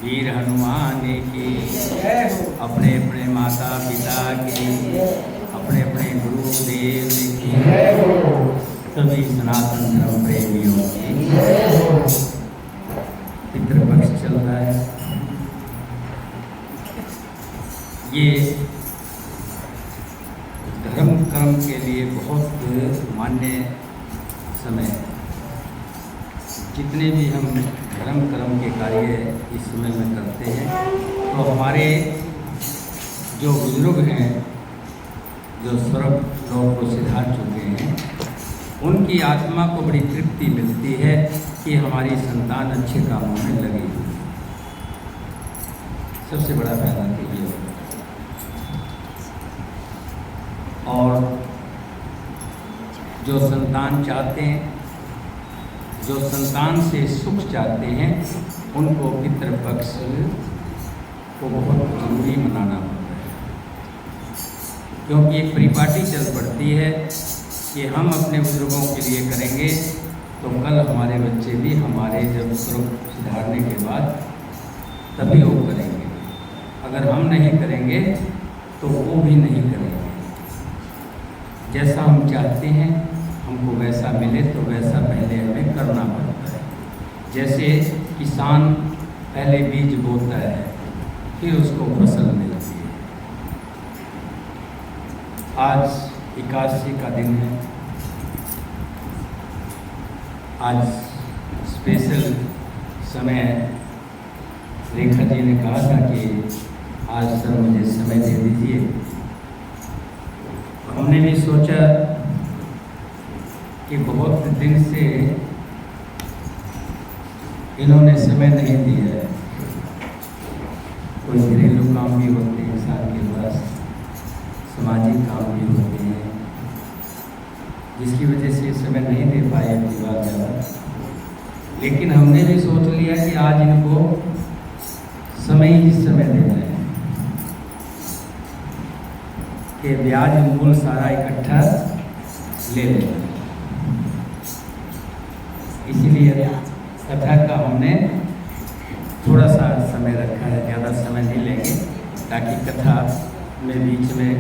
वीर हनुमान की, अपने अपने माता पिता की, अपने अपने गुरुदेव की, सभी सनातन धर्म प्रेमियों की। पितृपक्ष चल रहा है। ये धर्म कर्म के लिए बहुत मान्य समय है। जितने भी हम धर्म कर्म के कार्य इस समय में करते हैं, तो हमारे जो बुजुर्ग हैं, जो स्वर्ग लोक को सिधार चुके हैं, उनकी आत्मा को बड़ी तृप्ति मिलती है कि हमारी संतान अच्छे कामों में लगी हुई। सबसे बड़ा फायदा तो ये होता है। और जो संतान चाहते हैं, जो संतान से सुख चाहते हैं, उनको पितृपक्ष को बहुत जरूरी मनाना होता है, क्योंकि एक परिपाटी चल पड़ती है कि हम अपने बुजुर्गों के लिए करेंगे तो कल हमारे बच्चे भी हमारे जब स्वरूप सुधारने के बाद तभी वो करेंगे। अगर हम नहीं करेंगे तो वो भी नहीं करेंगे। जैसा हम चाहते हैं हमको वैसा मिले, तो वैसा पहले हमें करना पड़ता है। जैसे किसान पहले बीज बोता है, फिर उसको फसल मिलती है। आज एकादशी का दिन है। आज स्पेशल समय रेखा जी ने कहा था कि आज सर मुझे समय दे दीजिए। हमने भी सोचा कि बहुत दिन से इन्होंने समय नहीं दिया है। कोई घरेलू काम भी होते हैं इंसान के पास, सामाजिक काम भी होते हैं, जिसकी वजह से समय नहीं दे पाए अपनी बात ज़्यादा। लेकिन हमने भी सोच लिया कि आज इनको समय ही समय देना है कि ब्याज मूल सारा इकट्ठा ले लेना। इसीलिए कथा का हमने थोड़ा सा समय रखा है, ज़्यादा समय नहीं लेंगे, ताकि कथा में बीच में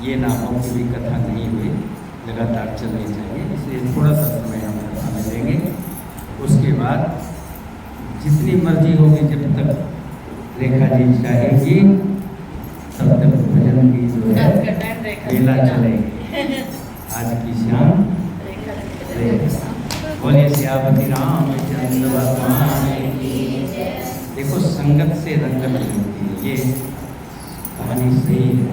ये ना हो कि भी कथा नहीं हुई, लगातार चलनी चाहिए। इसलिए थोड़ा सा समय हम कथा में लेंगे। उसके बाद जितनी मर्जी होगी, जब तक रेखा जी चाहेगी तब तक भजन की जो है लीला चलेगी। आज की शाम रेखा। बोले सियापति रामचंद्र भगवान की। देखो, संगत से रंगत मिलती है, ये कहानी सही है।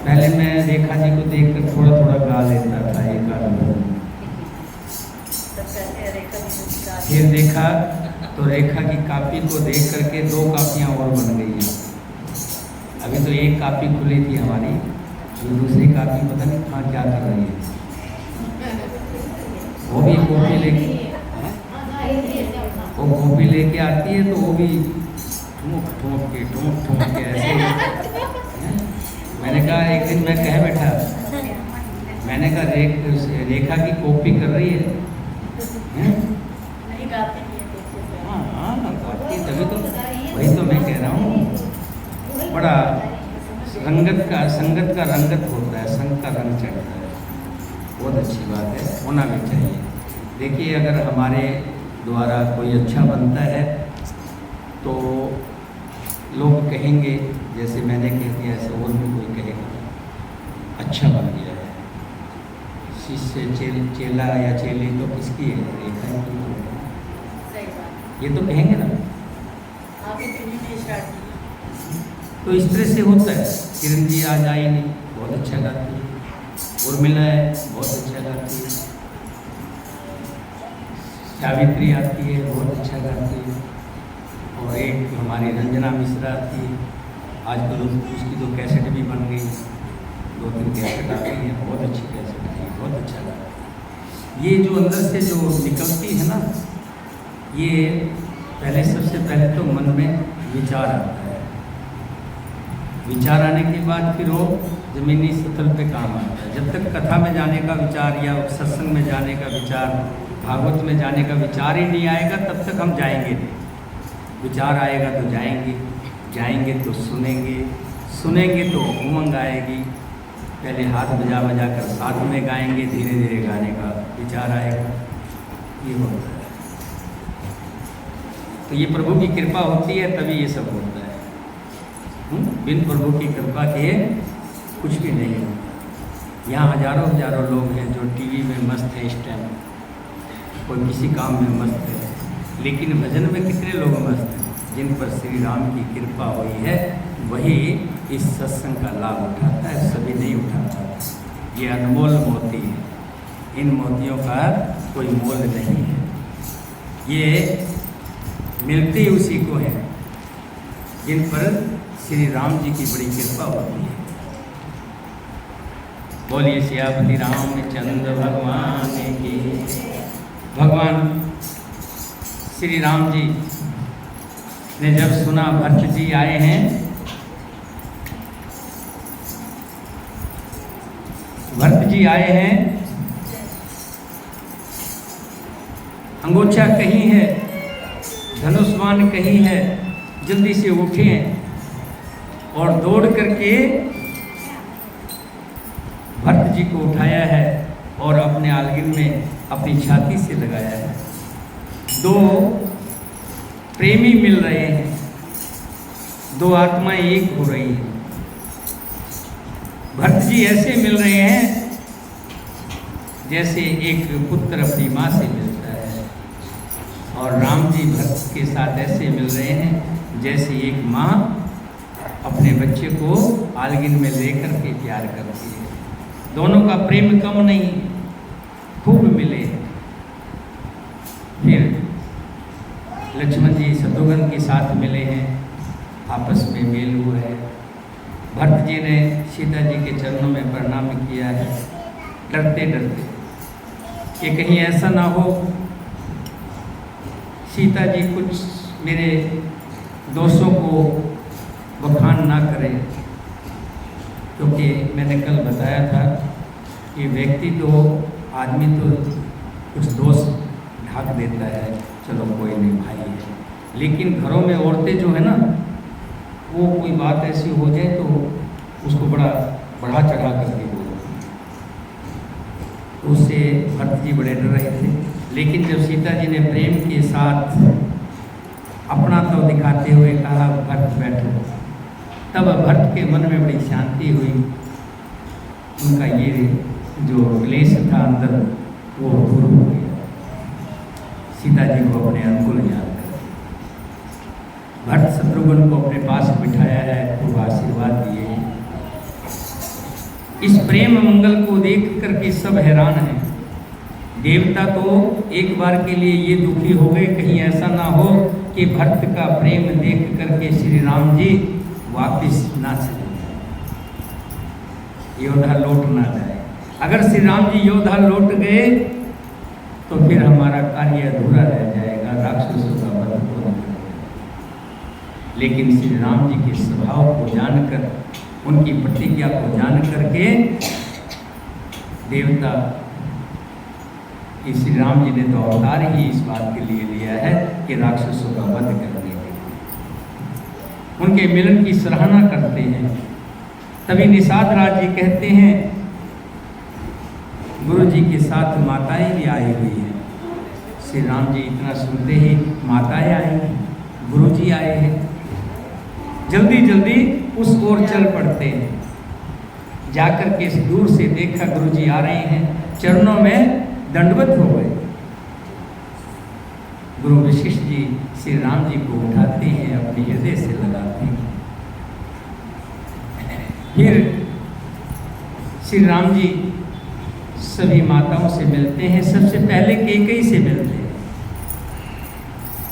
पहले मैं रेखा जी को देखकर थोड़ा थोड़ा गा लेता था एक आध, फिर देखा तो रेखा की कॉपी को देख करके 2 कॉपियाँ और बन गई हैं। अभी तो एक कॉपी खुली थी हमारी, जो दूसरी कॉपी पता नहीं कहाँ क्या कर रही है। वो भी कॉपी लेके आती है, तो वो भी ठुमक के ऐसे। मैंने कहा, एक दिन मैं कह बैठा, मैंने कहा रेखा की कॉपी कर रही है। हाँ, तभी तो, वही तो मैं कह रहा हूँ। बड़ा संगत का रंगत होता है, संग का रंग चढ़ता है। बहुत अच्छी बात है, होना भी चाहिए। देखिए, अगर हमारे द्वारा कोई अच्छा बनता है तो लोग कहेंगे, जैसे मैंने कह दिया ऐसे और भी कोई कहेगा अच्छा बन गया है। शिष्य चेला या चेली तो किसकी है? रेखा की। ये तो कहेंगे ना। तो इस तरह से होता है। किरण जी आज आई नहीं, बहुत अच्छा गाती है। उर्मिला है, बहुत अच्छा गाती है। सावित्री आती है, बहुत अच्छा गाती है। और एक हमारी रंजना मिश्रा आती है। आजकल उसकी तो कैसेट भी बन गई, 2-3 कैसेट आ गई हैं, बहुत अच्छी कैसेट आई है, बहुत अच्छा गाती है। ये जो अंदर से जो निकलती है ना, ये पहले, सबसे पहले तो मन में विचार आता है। विचार आने के बाद फिर वो ज़मीनी सतह पे काम आता है। जब तक कथा में जाने का विचार या सत्संग में जाने का विचार, भागवत में जाने का विचार ही नहीं आएगा, तब तक हम जाएंगे नहीं। विचार आएगा तो जाएंगे, जाएंगे तो सुनेंगे, सुनेंगे तो उमंग आएगी। पहले हाथ बजा बजा कर साथ में गाएंगे, धीरे धीरे गाने का विचार आएगा। ये होता है। तो ये प्रभु की कृपा होती है तभी ये सब होता है। बिन प्रभु की कृपा के कुछ भी नहीं होता। यहाँ हजारों हजारों लोग हैं जो टीवी में मस्त हैं इस टाइम, कोई किसी काम में मस्त है, लेकिन भजन में कितने लोग मस्त हैं? जिन पर श्री राम की कृपा हुई है वही इस सत्संग का लाभ उठाता है, सभी नहीं उठाता। ये अनमोल मोती है, इन मोतियों का कोई मोल नहीं है। ये मिलते ही उसी को है जिन पर श्री राम जी की बड़ी कृपा होती है। बोलिए सियापति रामचंद्र भगवान की। भगवान श्री राम जी ने जब सुना भरत जी आए हैं, भरत जी आए हैं, अंगोछा कहीं है, धनुष्मान कहीं है, जल्दी से उठे और दौड़ करके भरत जी को उठाया है और अपने आलगिन में अपनी छाती से लगाया है। दो प्रेमी मिल रहे हैं, दो आत्माएं एक हो रही हैं। भरत जी ऐसे मिल रहे हैं जैसे एक पुत्र अपनी माँ से मिलता है, और राम जी भरत के साथ ऐसे मिल रहे हैं जैसे एक माँ अपने बच्चे को आलगिन में लेकर के प्यार करती है। दोनों का प्रेम कम नहीं, खूब मिले। फिर लक्ष्मण जी शत्रुघ्न के साथ मिले हैं, आपस में मेल हुआ है। भरत जी ने सीता जी के चरणों में प्रणाम किया है, डरते डरते कि कहीं ऐसा ना हो सीता जी कुछ मेरे दोषों को बखान ना करें, क्योंकि मैंने कल बताया था कि व्यक्ति तो आदमी तो कुछ दोष ढाक देता है, चलो कोई नहीं भाई है, लेकिन घरों में औरतें जो है ना, वो कोई बात ऐसी हो जाए तो उसको बड़ा बढ़ा चढ़ा करके बोलती है। उससे भरत जी बड़े डर रहे थे, लेकिन जब सीता जी ने प्रेम के साथ अपना तो दिखाते हुए कहा भरत बैठो, तब भरत के मन में बड़ी शांति हुई। उनका ये जो क्लेश था अंदर वो दूर हो गया। सीता जी को अपने अनुकूल याद कर भरत शत्रुघ्न को अपने पास बिठाया है, खूब आशीर्वाद दिए। इस प्रेम मंगल को देख करके सब हैरान हैं। देवता तो एक बार के लिए ये दुखी हो गए, कहीं ऐसा ना हो कि भरत का प्रेम देख करके श्री राम जी वापिस ना चले जाए, योद्धा लौट ना जाए। अगर श्री राम जी योद्धा लौट गए तो फिर हमारा कार्य अधूरा रह जाएगा, राक्षसों का वध हो जाएगा। लेकिन श्री राम जी के स्वभाव को जानकर, उनकी प्रतिज्ञा को जान करके देवता श्री राम जी ने तो अवतार ही इस बात के लिए लिया है कि राक्षसों का वध करने के लिए उनके मिलन की सराहना करते हैं। तभी निषाद राज जी कहते हैं गुरु जी के साथ माताएं भी आई हुई हैं। श्री राम जी इतना सुनते ही माताएं आई, गुरु जी आए हैं, जल्दी जल्दी उस ओर चल पड़ते हैं। जाकर के दूर से देखा गुरु जी आ रहे हैं, चरणों में दंडवत हो गए। गुरु वशिष्ठ जी श्री राम जी को उठाते हैं, अपने हृदय से लगाते हैं। फिर श्री राम जी सभी माताओं से मिलते हैं। सबसे पहले कैकेयी से मिलते हैं।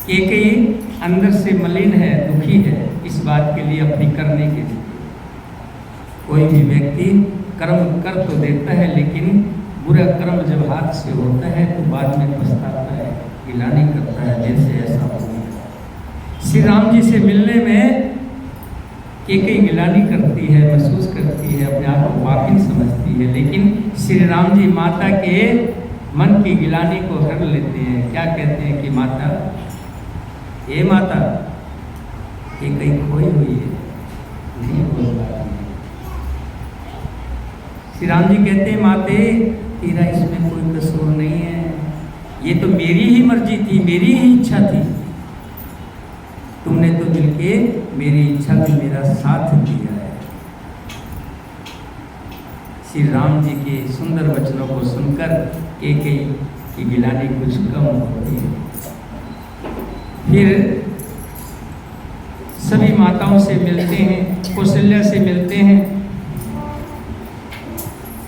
कैकेयी अंदर से मलिन है, दुखी है इस बात के लिए, अपनी करने के लिए। कोई भी व्यक्ति कर्म कर तो देता है, लेकिन बुरा कर्म जब हाथ से होता है तो बाद में पछताता है, गिलानी करता है, जैसे ऐसा हो गया। श्री राम जी से मिलने में कैकेयी गिलानी करती है, महसूस करती है, अपने आप को पापी समझती है, लेकिन श्री राम जी माता के मन की गिलानी को हर लेते हैं। क्या कहते हैं कि माता, ये माता ये कहीं खोई हुई है, नहीं बोल पा रही है। श्री राम जी कहते हैं माते तेरा इसमें कोई कसूर नहीं है, ये तो मेरी ही मर्जी थी, मेरी ही इच्छा थी, तुमने तो मिलके मेरी इच्छा में मेरा साथ दिया है। श्री राम जी के सुंदर वचनों को सुनकर एक की गिलानी कुछ कम होती है। फिर सभी माताओं से मिलते हैं, कौशल्या से मिलते हैं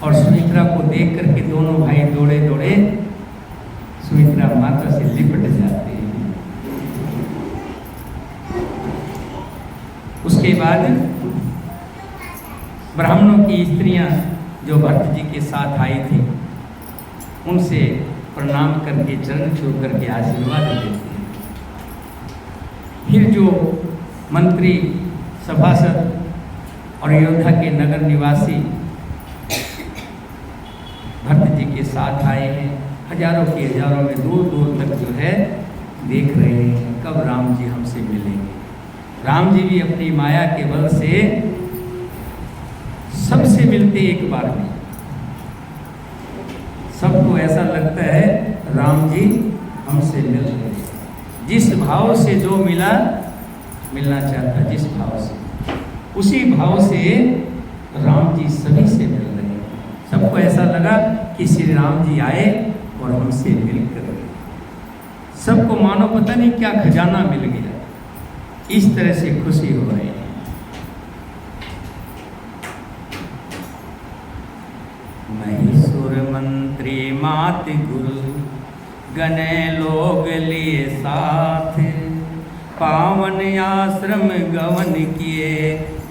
और सुमित्रा को देख करके दोनों भाई दौड़े दौड़े सुमित्रा माता से लिपट जाते हैं। उसके बाद ब्राह्मणों की स्त्रियां जो भरत जी के साथ आई थी उनसे प्रणाम करके चरण छू करके आशीर्वाद देते हैं। फिर जो मंत्री, सभासद और अयोध्या के नगर निवासी भरत जी के साथ आए हैं, हजारों के हजारों में दूर दूर तक जो है देख रहे हैं कब राम जी हमसे मिलेंगे। राम जी भी अपनी माया के बल से सबसे मिलते एक बार में। सबको ऐसा लगता है राम जी हमसे मिल रहे हैं। जिस भाव से जो मिलना चाहता, जिस भाव से, उसी भाव से राम जी सभी से मिल रहे हैं। सबको ऐसा लगा कि श्री राम जी आए और हमसे मिलकर गए। सबको मानो पता नहीं क्या खजाना मिल गया, इस तरह से खुशी हो रही है। महिषुर मंत्री मात गुरु गणे लोग लिए साथ, पावन आश्रम गवन किए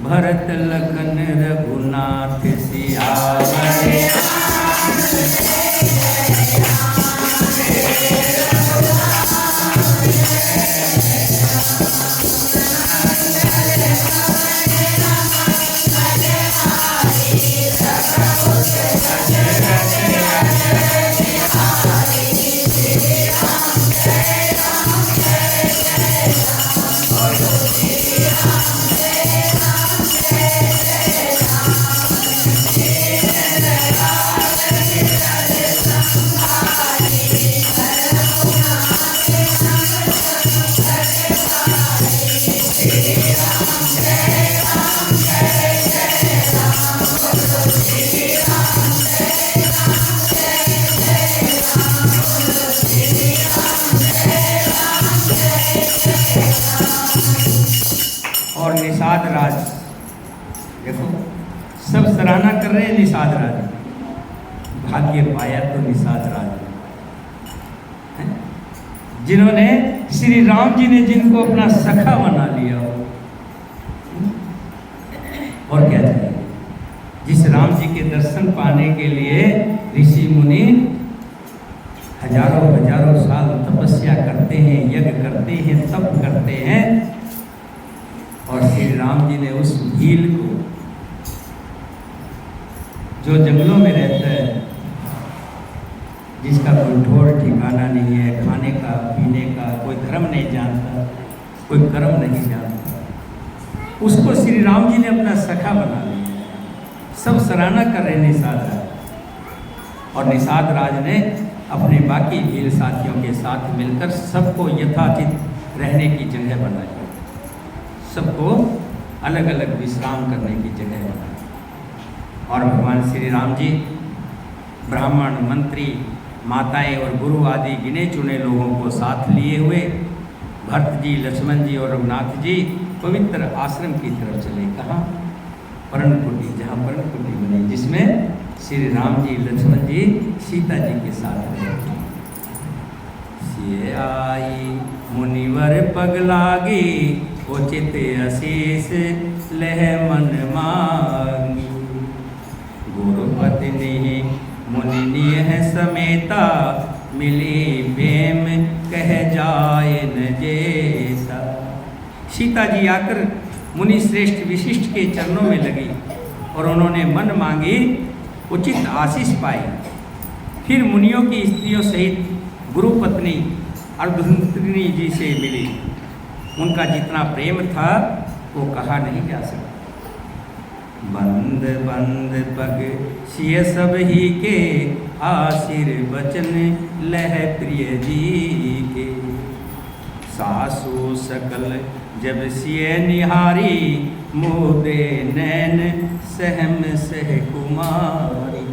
भरत लखन रघुनाथ सियावर। और निषाद राज, देखो सब सराहना कर रहे हैं निषाद राज, भाग्य पाया तो निषाद राज जिन्होंने श्री राम जी ने जिनको अपना सखा बना लिया हो। और क्या चाहिए? जिस राम जी के दर्शन पाने के लिए ऋषि मुनि हजारों हजारों साल तपस्या करते हैं, यज्ञ करते हैं, तप करते हैं, और श्री राम जी ने उस भील को जो जंगलों में रहता है, जिसका कोई ठोर ठिकाना नहीं है, खाने का पीने का कोई धर्म नहीं जानता, कोई कर्म नहीं जानता, उसको श्री राम जी ने अपना सखा बना लिया। सब सराहना कर रहे निषाद राज, और निषाद राज ने अपने बाकी भील साथियों के साथ मिलकर सबको यथाचित रहने की जगह बनाई, सबको अलग अलग विश्राम करने की जगह बनाई। और भगवान श्री राम जी ब्राह्मण, मंत्री, माताएं और गुरु आदि गिने चुने लोगों को साथ लिए हुए भरत जी, लक्ष्मण जी और रघुनाथ जी पवित्र आश्रम की तरफ चले। कहाँ? पर्णकुटी, जहाँ पर्णकुटी बनी, जिसमें श्री राम जी, लक्ष्मण जी, सीता जी के साथ रहते। सिय आई मुनिवर पग लागी, उचित अशीष लह मन मांगी, गुरु पत्नी मुनि नियह समेता, मिली प्रेम कह जाए न जेता। सीता जी आकर मुनि श्रेष्ठ विशिष्ट के चरणों में लगी और उन्होंने मन मांगी उचित आशीष पाई। फिर मुनियों की स्त्रियों सहित गुरु पत्नी अर्धुंतरिणी जी से मिली। उनका जितना प्रेम था वो कहा नहीं जा सकता। बंद बंद पग सिय सब ही के, आशीर्वचन लह प्रिय जी के। सासु सकल जब सिय निहारी, मोदे नैन सहम सह कुमारी।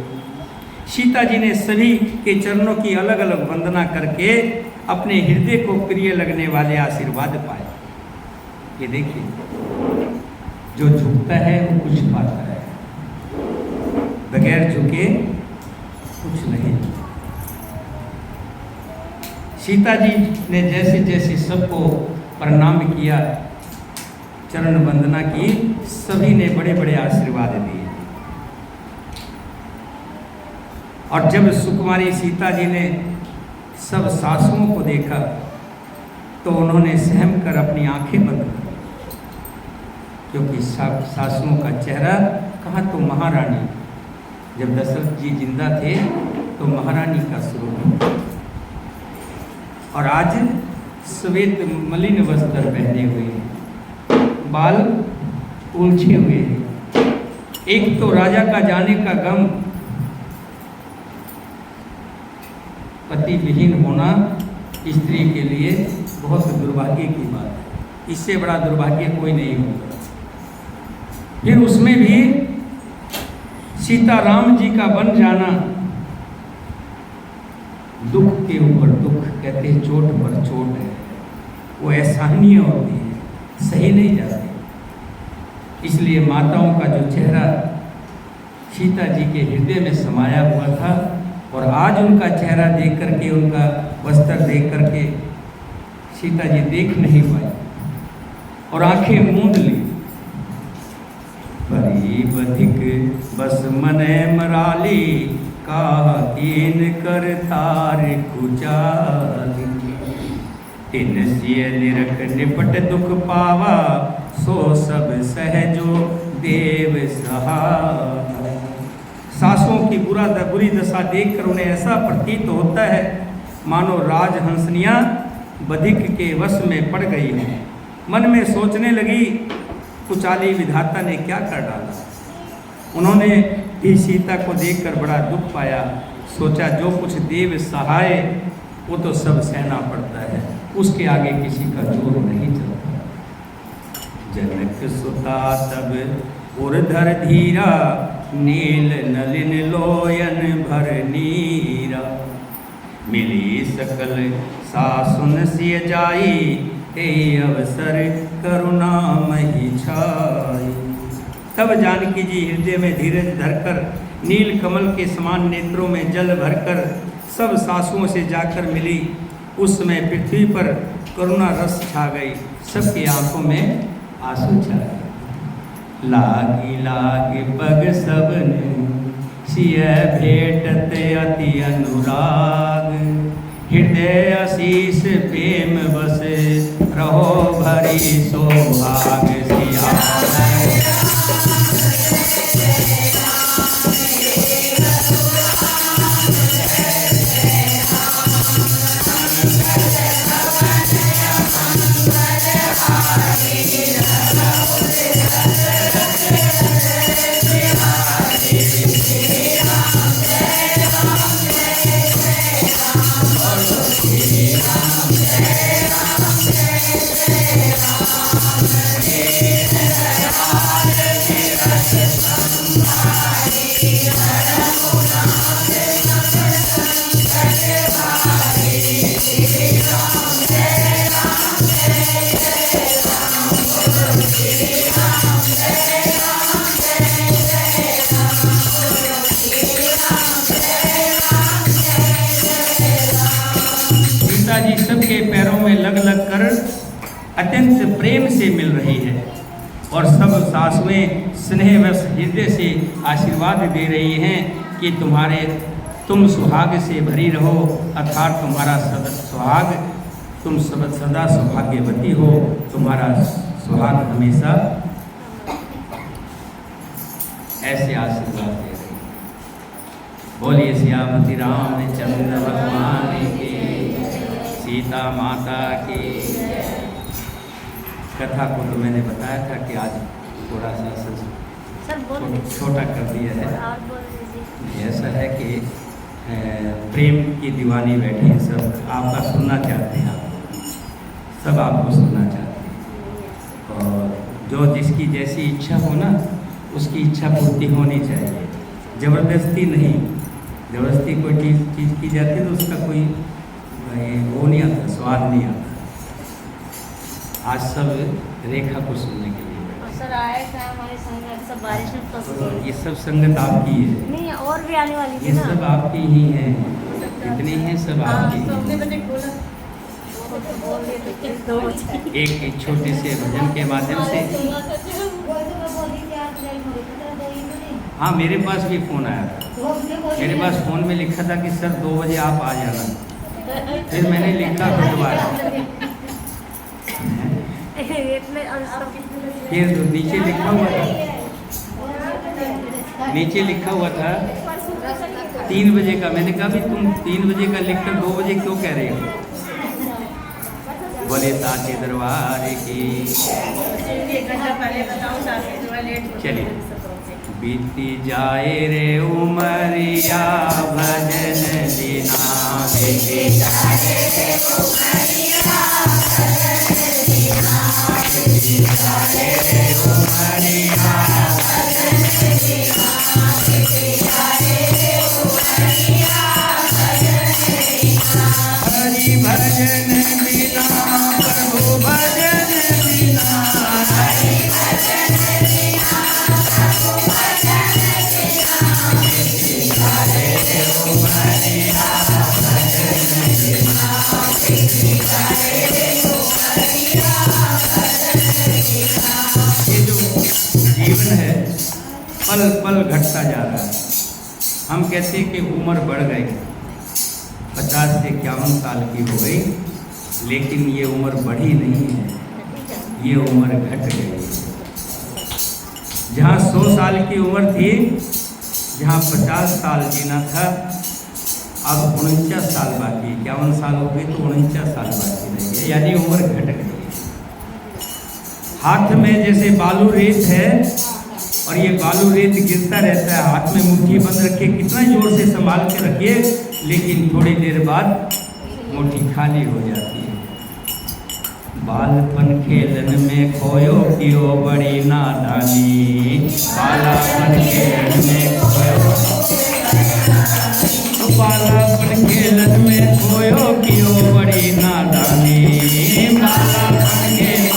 सीता जी ने सभी के चरणों की अलग अलग वंदना करके अपने हृदय को प्रिय लगने वाले आशीर्वाद पाए। ये देखिए, जो झुकता है वो कुछ पाता है, बगैर झुके कुछ नहीं। सीता जी ने जैसे जैसे सबको प्रणाम किया, चरण वंदना की, सभी ने बड़े बड़े आशीर्वाद दिए। और जब सुकुमारी सीता जी ने सब सासुओं को देखा तो उन्होंने सहम कर अपनी आंखें बंद कर, क्योंकि सासुओं का चेहरा कहाँ तो महारानी, जब दशरथ जी जिंदा थे तो महारानी का स्वरूप, और आज श्वेत मलिन वस्त्र पहने हुए हैं, बाल उलझे हुए हैं। एक तो राजा का जाने का गम, पति विहीन होना स्त्री के लिए बहुत दुर्भाग्य की बात है। इससे बड़ा दुर्भाग्य कोई नहीं होगा। फिर उसमें भी सीता राम जी का बन जाना, दुख के ऊपर दुख, कहते हैं चोट पर चोट है, वो असहनीय होती है, सही नहीं जाती। इसलिए माताओं का जो चेहरा सीता जी के हृदय में समाया हुआ था, और आज उनका चेहरा देख करके, उनका वस्त्र देख करके सीता जी देख नहीं पाई और आंखें मूंद ली। परी बधिक बस मने मराली, काह कीन कर तार कुचाली। तिन सिय निरख निपट दुख पावा, सो सब सहजो देव सहाय। सासुओं की बुरी दशा देखकर उन्हें ऐसा प्रतीत होता है मानो राजहंसनियाँ बधिक के वश में पड़ गई हैं। मन में सोचने लगी, कुचाली विधाता ने क्या कर डाला। उन्होंने भी सीता को देखकर बड़ा दुख पाया। सोचा जो कुछ देव सहाय वो तो सब सहना पड़ता है, उसके आगे किसी का जोर नहीं चलता। जनक सुता तब उर्धर धीरा, नील नलिन लोयन भर नीरा। मिली सकल सासुन सिय जाई, हे अवसर करुणा मही छाई। तब जानकी जी हृदय में धीरज धरकर, नील कमल के समान नेत्रों में जल भरकर सब सासुओं से जाकर मिली। उस समय पृथ्वी पर करुणा रस छा गई, सबकी आंखों में आंसू छा गए। लागी लागी पग सबने, सिय भेटत अति अनुराग। हृदय आशीष प्रेम बसे, रहो भरी सौभाग सिया। सबके पैरों में लग लग कर अत्यंत प्रेम से मिल रही है, और सब सासुएं स्नेहवश हृदय से आशीर्वाद दे रही हैं कि तुम सुहाग से भरी रहो, अर्थात तुम्हारा सुहाग, तुम सदा सौभाग्यवती हो, तुम्हारा सुहाग हमेशा, ऐसे आशीर्वाद दे रही। बोलिए सियापति रामचंद्र भगवान की, सीता माता की। कथा को तो मैंने बताया था कि आज थोड़ा सा छोटा कर दिया है। ऐसा है कि प्रेम की दीवानी बैठी है, सब आपका सुनना चाहते हैं, आप सब आपको सुनना चाहते हैं। और जो जिसकी जैसी इच्छा हो ना, उसकी इच्छा पूर्ति होनी चाहिए। ज़बरदस्ती नहीं, ज़बरदस्ती कोई चीज़ की जाती है तो उसका कोई वो नहीं आता, स्वाद नहीं आता। आज सब रेखा को सुनने के लिए सर आए थे हमारे संगत, सब बारिश में फंस गए। ये सब संगत आपकी है? नहीं, और भी आने वाली थी ये ना। सब आपकी ही हैं, जितनी हैं सब आपकी हैं। एक छोटे से भजन के माध्यम से। हाँ, मेरे पास भी फ़ोन आया था। मेरे पास फ़ोन में लिखा था कि सर 2 बजे आप आ जाना। फिर मैंने लिखा दोबारा, फिर नीचे लिखा हुआ था, नीचे लिखा हुआ था 3 बजे का। मैंने कहा भी तुम 3 बजे का लिखकर 2 बजे क्यों कह रहे हो? बोले साचे दरबार की। चलिए। बीती जाए रे उमरिया भजन बिना, बीती जाए रे उमरिया भजन बिना, बीती जाए रे उमरिया भजन बिना, बीती जाए रे उमरिया भजन बिना। हरि भजन बिना प्रभु भजन बिना, हरि भजन बिना प्रभु भजन बिना, बीती जाए रे उमरिया भजन बिना, बीती जाए रे उमरिया भजन बिना। ये जो जीवन है पल पल घटता जा रहा है। हम कहते हैं कि उम्र बढ़ गई, 50 से 51 साल की हो गई, लेकिन ये उम्र बढ़ी नहीं है, ये उम्र घट गई है। जहाँ 100 साल की उम्र थी, जहाँ 50 साल जीना था, अब 49 साल बाकी, 51 साल हो गई तो 49 साल बाकी रह गए, यानी उम्र घट गई है। हाथ में जैसे बालू रेत है और ये बालू रेत गिरता रहता है, हाथ में मुट्ठी बंद रखे कितना जोर से संभाल के रखिए, लेकिन थोड़ी देर बाद मुट्ठी खाली हो जाती है। बालपन खेलन में खोयो कियो बड़ी नादानी, बालपन खेलन में खोयो, बालपन खेलन में खोयो कियो बड़ी नादानी, बालपन खेलन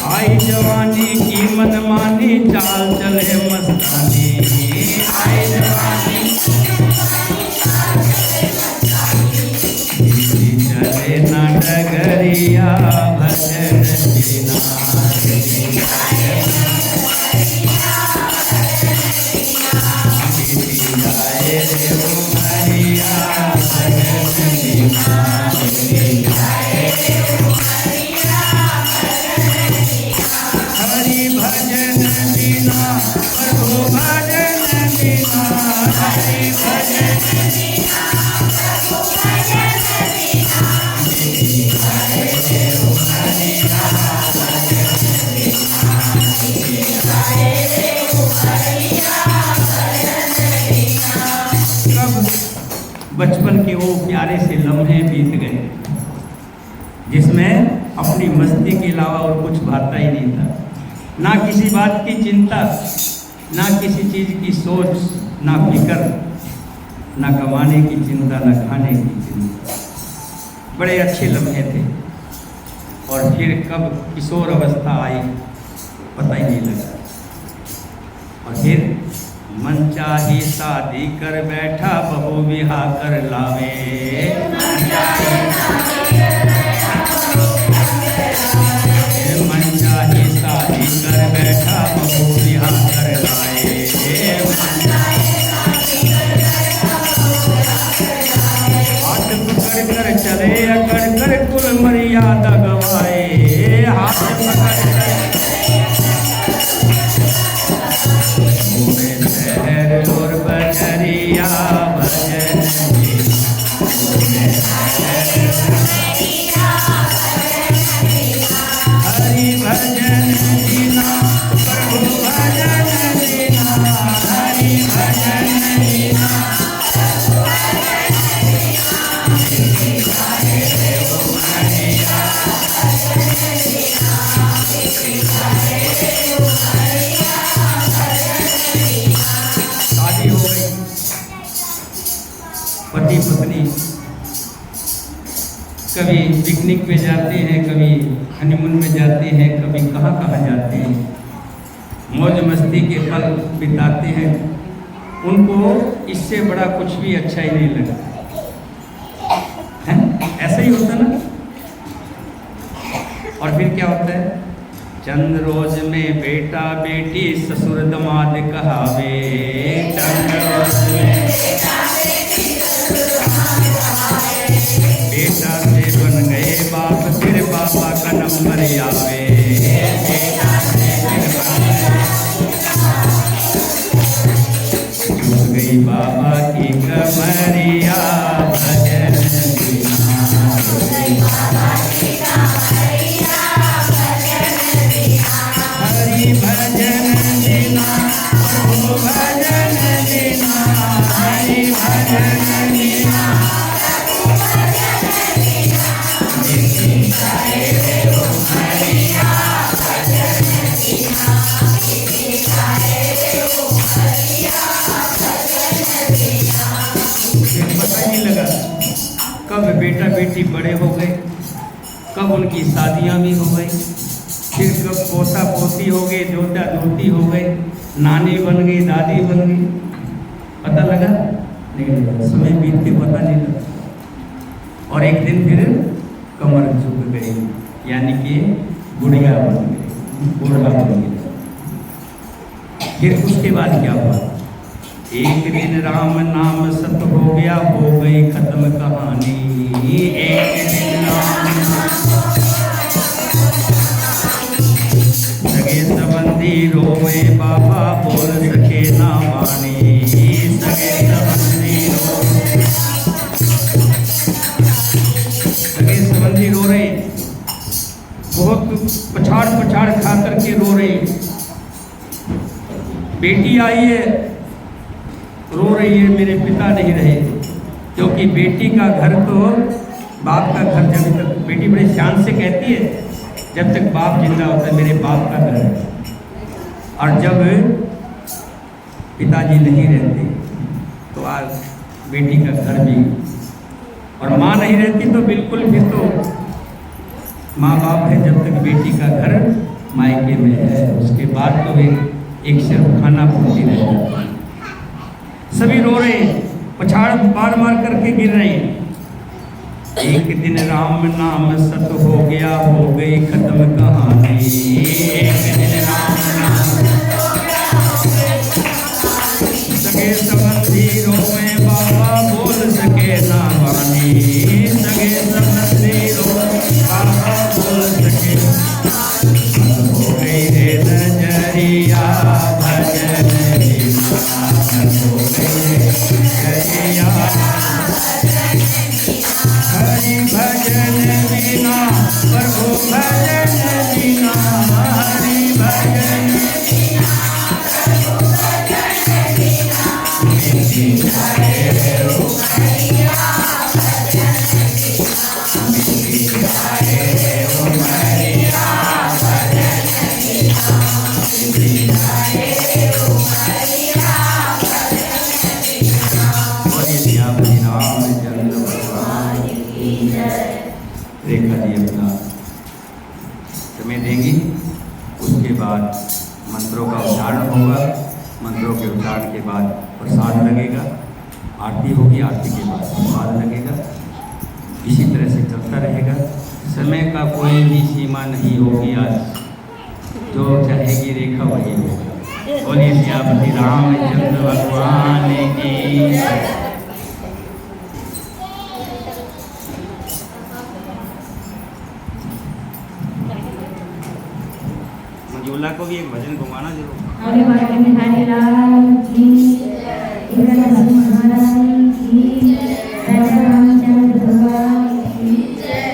आई जवानी की मनमानी, चाल चले मस्तानी, आई जवानी चले ना डगरिया भजन बिना, बीती जाए रे उमरिया भजन बिना, बीती जाए रे उमरिया भजन बिना। हरि भजन बिना प्रभु भजन बिना, हरि भजन बिना प्रभु भजन बिना, बीती जाए रे उमरिया भजन बिना, बीती जाए रे उमरिया भजन बिना। कब बचपन के वो प्यारे से लम्हे बीत गए, जिसमें अपनी मस्ती के अलावा और कुछ भाता ही नहीं था, ना किसी बात की चिंता, ना किसी चीज़ की सोच, ना फिक्र, ना कमाने की चिंता, ना खाने की चिंता। बड़े अच्छे लम्हे थे। और फिर कब किशोर अवस्था आई पता ही नहीं लगा। और फिर मन चाही शादी कर बैठा, बहू बिहा कर लावे, मन चाही शादी कर बैठा, बहू बिहा कर लाए, हाथ पकड़ कर चले अकड़ कर कुल मर्यादा गवाए, हाथ पकड़ कर शहर और बजरिया भजन बिना, कभी पिकनिक पे जाते हैं, कभी हनीमून में जाते हैं, कभी कहाँ कहाँ जाते हैं, मौज मस्ती के पल बिताते हैं, उनको इससे बड़ा कुछ भी अच्छा ही नहीं लगता है। ऐसा ही होता ना। और फिर क्या होता है, चंद रोज में बेटा बेटी ससुर दमाद कहावे, चंद रोज में बेटा से बन गए बाप, फिर बाबा का नंबर आवे, बेटा से फिर बन गए, गई बाबा की कमरिया, भजन बिना, हरि भजन बिना, प्रभु भजन बिना, हरि भजन बिना, पता नहीं लगा कब बेटा बेटी बड़े हो गए, कब उनकी शादियां भी हो गई, फिर कब पोता पोती हो गए, दोता दोती हो गए, नानी बन गई, दादी बन गई। पता लगा नहीं लगा, समय बीत के पता नहीं लगा। और एक दिन फिर कमर झुक गई, यानी कि बुढ़िया बन गई, बूढ़ा बन गया। फिर उसके बाद क्या हुआ, एक दिन राम नाम सत हो गया, हो गई खत्म कहानी। एक दिन राम सगे संबंधी रोवे बाबा, बोल सके ना वाणी, सगे संबंधी रो रहे, बहुत पछाड़ पछाड़ खा करके रो रहे। बेटी आई है, रो रही है, मेरे पिता नहीं रहे, क्योंकि बेटी का घर तो बाप का घर, जब तक बेटी बड़े शान से कहती है, जब तक बाप जिंदा होता है मेरे बाप का घर है, और जब पिताजी नहीं रहते तो आज बेटी का घर भी, और माँ नहीं रहती तो बिल्कुल, फिर तो माँ बाप है जब तक बेटी का घर मायके में है, उसके बाद तो एक सिर्फ खाना पूर्ति रह जाती है। सभी रो रहे, पछाड़ मार मार करके गिर रहे। एक दिन राम नाम सत हो गया, हो गई खत्म कहानी। एक दिन राम नाम सगे संबंधी रोए बाबा, बोल सके ना वाणी, सगे संबंधी रोए बाबा, बोल सके। हो गई है नजरिया, भजन हो गई नजरिया, हरि भजन बिना, प्रभु भजन बिना, हरि भजन बिना, प्रभु भजन बिना, मिट्टी जाए रो मैया, भजन बिना, मिट्टी जाए रो मैया, भजन बिना, मिट्टी जाए रो मैया, भजन बिना। बोलिए श्री रामचंद्र भगवान की जय। रेखा जी अपना समय देंगी, उसके बाद मंत्रों का उच्चारण होगा, मंत्रों के उच्चारण के बाद प्रसाद लगेगा, आरती होगी, आरती के बाद प्रसाद लगेगा। इसी तरह से चलता रहेगा, समय का कोई भी सीमा नहीं होगी। आज जो चाहेगी रेखा वही होगा। बोलिए श्री रामचंद्र भगवान की जय। मंजूला को भी एक भजन घुमाना जरूर। हरे हरे लाल की जय, महाराज की जय, रामचंद्र भगवान की जय।